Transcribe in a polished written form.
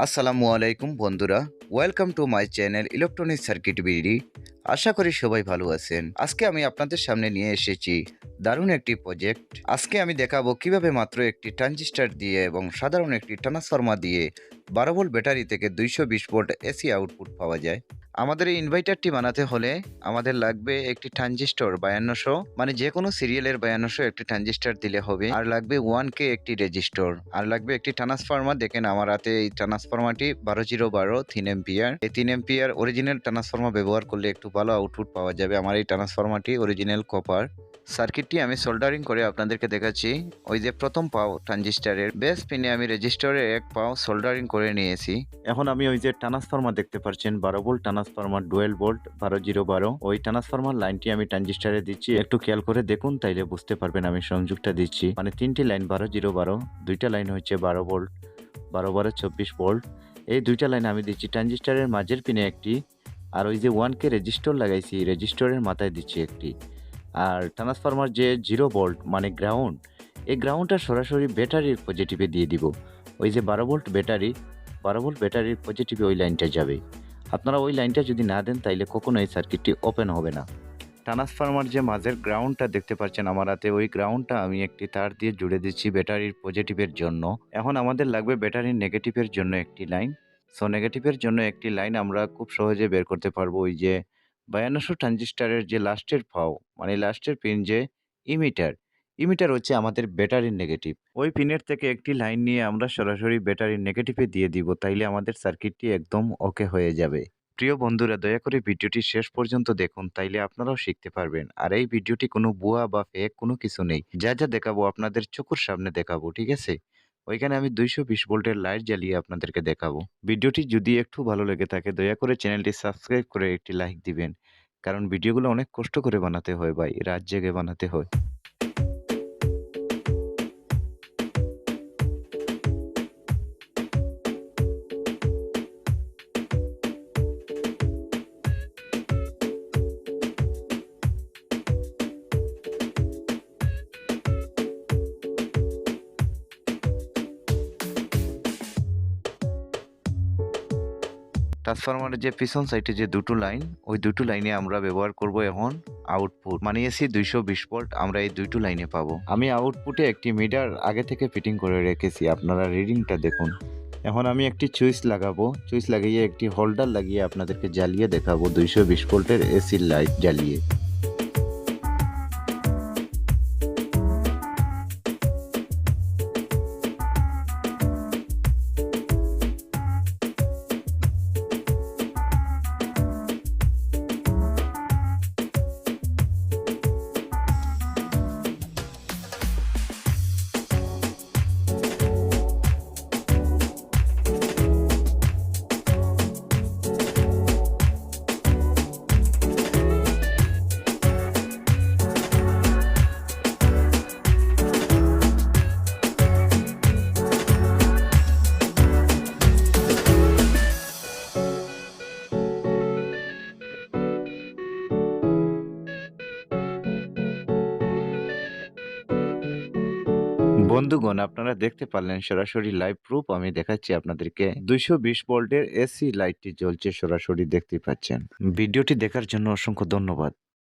আসসালামু আলাইকুম বন্ধুরা, welcome to my channel electronic circuit BD. আশা করি সবাই ভালো আছেন। আজকে আমি আপনাদের সামনে নিয়ে এসেছি দারুণ একটি প্রজেক্ট। আজকে আমি দেখাবো কিভাবে মাত্র একটি ট্রানজিস্টর দিয়ে এবং সাধারণ একটি ট্রান্সফরমার দিয়ে 12 ভোল্ট ব্যাটারি থেকে 220 ভোল্ট এসি আউটপুট পাওয়া যায়। আমাদের এই ইনভার্টারটি বানাতে হলে আমাদের লাগবে একটি ট্রানজিস্টর 5200, মানে যে কোনো সিরিয়ালের 5200 একটি ট্রানজিস্টর দিলে হবে। আর লাগবে 1K একটি রেজিস্টর, আর লাগবে একটি ট্রান্সফরমার। দেখেন আমার হাতে এই ট্রান্সফরমারটি 12012 3 এম্পিয়ার। এই 3 এম্পিয়ার অরিজিনাল ট্রান্সফরমার ব্যবহার করলে একটু ভালো আউটপুট পাওয়া যাবে। আমার এই ট্রান্সফরমারটি অরিজিনাল কপার। সার্কিটটি আমি সোল্ডারিং করে আপনাদেরকে দেখাচ্ছি। ওই যে প্রথম পাও ট্রানজিস্টরের বেস পিনে আমি রেজিস্টরের এক পাও সোল্ডারিং করে নিয়েছি। এখন আমি ওই যে ট্রান্সফরমার দেখতে পাচ্ছেন 12 ভোল্ট ট্রান্সফরমার, ডুয়েল ভোল্ট 12012, ওই ট্রান্সফরমার লাইনটি আমি ট্রানজিস্টরে দিচ্ছি। একটু খেয়াল করে দেখুন, তাইলে বুঝতে পারবেন আমি সংযোগটা দিচ্ছি। মানে তিনটি লাইন 12012, দুইটা লাইন হচ্ছে 12 ভোল্ট, 12 24 ভোল্ট। এই দুইটা লাইন আমি দিচ্ছি ট্রানজিস্টরের মাঝের পিনে একটি, আর ওই যে 1K রেজিস্টর লাগাইছি রেজিস্টরের মাথায় দিচ্ছি একটি। আর ট্রান্সফরমার যে 0 ভোল্ট মানে গ্রাউন্ড, এই গ্রাউন্ডটা সরাসরি ব্যাটারির পজিটিভে দিয়ে দিব। ওই যে 12 ভোল্ট ব্যাটারি, 12 ভোল্ট ব্যাটারির পজিটিভে ওই লাইনটা যাবে। আপনারা ওই লাইনটা যদি না দেন তাইলে কখনো এই সার্কিটটি ওপেন হবে না। ট্রান্সফরমার যে মাঝের গ্রাউন্ডটা দেখতে পাচ্ছেন আমার হাতে, ওই গ্রাউন্ডটা আমি একটি তার দিয়ে জুড়ে দিচ্ছি ব্যাটারির পজিটিভের জন্য। এখন আমাদের লাগবে ব্যাটারির নেগেটিভের জন্য একটি লাইন। সো নেগেটিভের জন্য একটি লাইন আমরা খুব সহজে বের করতে পারবো। ওই যে 5200 ট্রানজিস্টরের যে লাস্টের পাও, মানে লাস্টের পিন যে ইমিটার, ইমিটার হচ্ছে আমাদের ব্যাটারির নেগেটিভ। ওই পিনের থেকে একটি লাইন নিয়ে আমরা সরাসরি ব্যাটারির নেগেটিভে দিয়ে দিব, তাইলে আমাদের সার্কিটটি একদম ওকে হয়ে যাবে। প্রিয় বন্ধুরা, দয়া করে ভিডিওটি শেষ পর্যন্ত দেখুন, তাইলে আপনারাও শিখতে পারবেন। আর এই ভিডিওটি কোনো ভুয়া বা ফেক কোনো কিছু নেই। যা যা দেখাবো আপনাদের চোখের সামনে দেখাবো, ঠিক আছে? ওইখানে আমি 220 ভোল্টের লাইট জ্বালিয়ে আপনাদেরকে দেখাবো। ভিডিওটি যদি একটু ভালো লেগে থাকে দয়া করে চ্যানেলটি সাবস্ক্রাইব করে একটি লাইক দিবেন, কারণ ভিডিওগুলো অনেক কষ্ট করে বানাতে হয় ভাই, রাত জেগে বানাতে হয়। ট্রান্সফরমারের যে পিছন সাইডে যে দুটো লাইন, ওই দুটো লাইনে আমরা ব্যবহার করব এখন আউটপুট, মানে এসি 220 ভোল্ট আমরা এই দুটো লাইনে পাবো। আমি আউটপুটে একটি মিটার আগে থেকে ফিটিং করে রেখেছি, আপনারা রিডিংটা দেখুন। এখন আমি একটি সুইচ লাগাবো, সুইচ লাগিয়ে একটি হোল্ডার লাগিয়ে আপনাদেরকে জ্বালিয়ে দেখাবো 220 ভোল্টের এসি লাইট জ্বালিয়ে। বন্ধুগণ, আপনারা দেখতে পারলেন সরাসরি লাইভ প্রুফ আমি দেখাচ্ছি আপনাদেরকে। 220 ভোল্টের এসি লাইটটি জ্বলছে, সরাসরি দেখতে পাচ্ছেন। ভিডিওটি দেখার জন্য অসংখ্য ধন্যবাদ।